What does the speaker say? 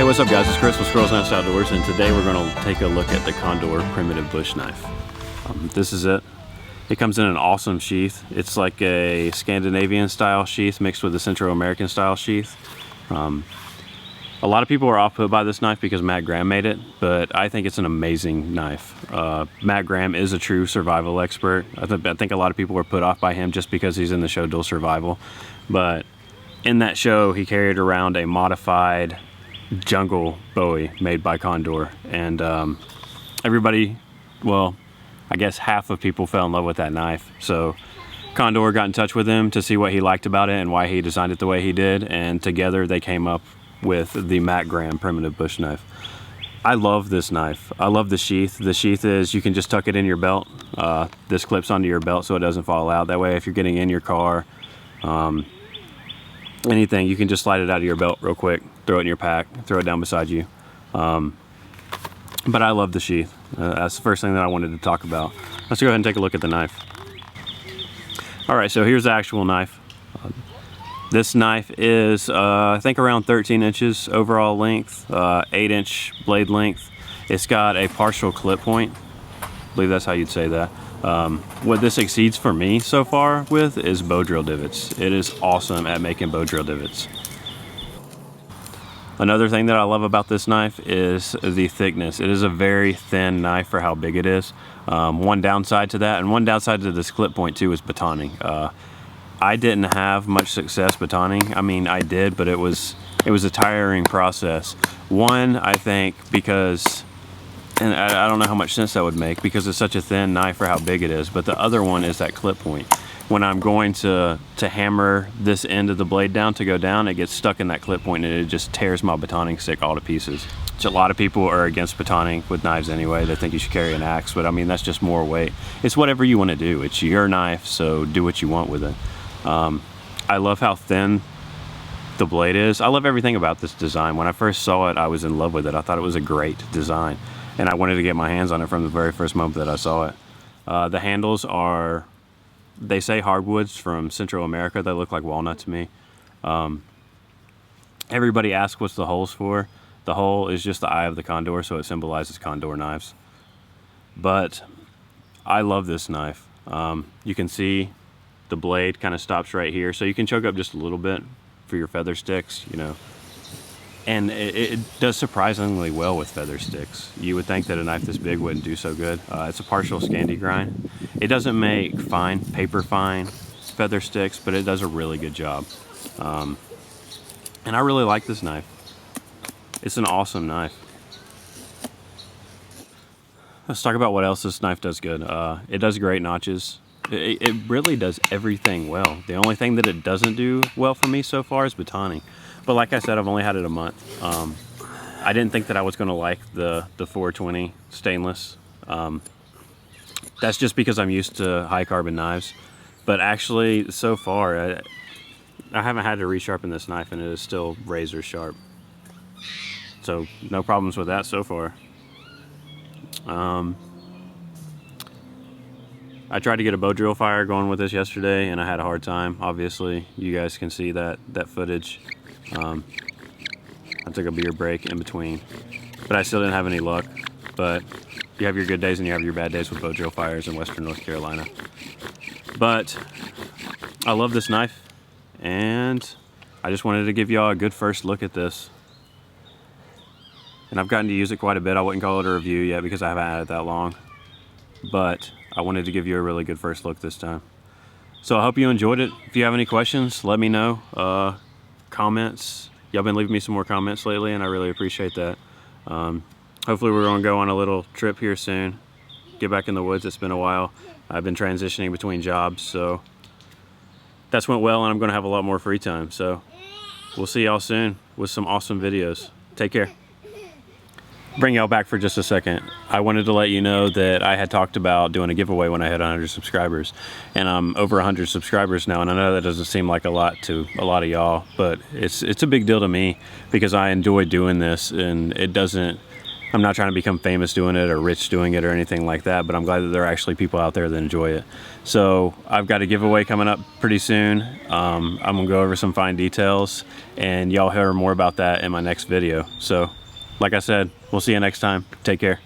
Hey, what's up guys? It's Chris with Squirrels Nest Outdoors, and today we're going to take a look at the Condor Primitive Bush Knife. This is it. It comes in an awesome sheath. It's like a Scandinavian style sheath mixed with a Central American style sheath. A lot of people are off put by this knife because Matt Graham made it, but I think it's an amazing knife. Matt Graham is a true survival expert. I think a lot of people were put off by him just because he's in the show Dual Survival. But in that show, he carried around a modified jungle bowie made by Condor. And everybody, well, I guess half of people fell in love with that knife. So Condor got in touch with him to see what he liked about it and why he designed it the way he did. And together they came up with the Matt Graham Primitive Bush Knife. I love this knife. I love the sheath. The sheath is, you can just tuck it in your belt. This clips onto your belt so it doesn't fall out. That way if you're getting in your car, anything, you can just slide it out of your belt real quick, throw it in your pack, throw it down beside you. But I love the sheath. That's the first thing that I wanted to talk about. Let's go ahead and take a look at the knife. All right, so here's the actual knife. This knife is, I think, around 13 inches overall length, 8-inch blade length. It's got a partial clip point. I believe that's how you'd say that. What this exceeds for me so far with is bow drill divots. It is awesome at making bow drill divots. Another thing that I love about this knife is the thickness. It is a very thin knife for how big it is. One downside to that, and one downside to this clip point too, is batoning. I didn't have much success batoning. I mean, I did, but it was a tiring process. One, I think, because, and I don't know how much sense that would make because it's such a thin knife for how big it is, but the other one is that clip point. When I'm going to hammer this end of the blade down to go down, it gets stuck in that clip point and it just tears my batoning stick all to pieces. So a lot of people are against batoning with knives anyway. They think you should carry an axe, but I mean, that's just more weight. It's whatever you want to do. It's your knife, so do what you want with it. I love how thin the blade is. I love everything about this design. When I first saw it, I was in love with it. I thought it was a great design, and I wanted to get my hands on it from the very first moment that I saw it. The handles are, they say hardwoods from Central America. They look like walnut to me. Everybody asks what's the holes for. The hole is just the eye of the condor, so it symbolizes condor knives. But I love this knife. You can see the blade kind of stops right here, so you can choke up just a little bit for your feather sticks, you know. And it does surprisingly well with feather sticks. You would think that a knife this big wouldn't do so good. It's a partial Scandi grind. It doesn't make fine, paper fine feather sticks, but it does a really good job. And I really like this knife. It's an awesome knife. Let's talk about what else this knife does good. It does great notches. It really does everything well. The only thing that it doesn't do well for me so far is batoning. But like I said, I've only had it a month. I didn't think that I was going to like the 420 stainless. That's just because I'm used to high carbon knives. But actually, so far, I haven't had to resharpen this knife, and it is still razor sharp. So no problems with that so far. I tried to get a bow drill fire going with this yesterday, and I had a hard time. Obviously, you guys can see that footage. I took a beer break in between, but I still didn't have any luck. But you have your good days and you have your bad days with bow drill fires in Western North Carolina. But I love this knife, and I just wanted to give y'all a good first look at this. And I've gotten to use it quite a bit. I wouldn't call it a review yet because I haven't had it that long, but I wanted to give you a really good first look this time. So I hope you enjoyed it. If you have any questions, let me know. Comments. Y'all been leaving me some more comments lately, and I really appreciate that. Hopefully we're gonna go on a little trip here soon. Get back in the woods. It's been a while. I've been transitioning between jobs, so that's went well, and I'm gonna have a lot more free time. So we'll see y'all soon with some awesome videos. Take care. Bring y'all back for just a second. I wanted to let you know that I had talked about doing a giveaway when I had 100 subscribers, and I'm over 100 subscribers now, and I know that doesn't seem like a lot to a lot of y'all, but it's a big deal to me because I enjoy doing this, and it doesn't I'm not trying to become famous doing it or rich doing it or anything like that, but I'm glad that there are actually people out there that enjoy it. So I've got a giveaway coming up pretty soon. I'm gonna go over some fine details, and y'all hear more about that in my next video. So like I said, we'll see you next time. Take care.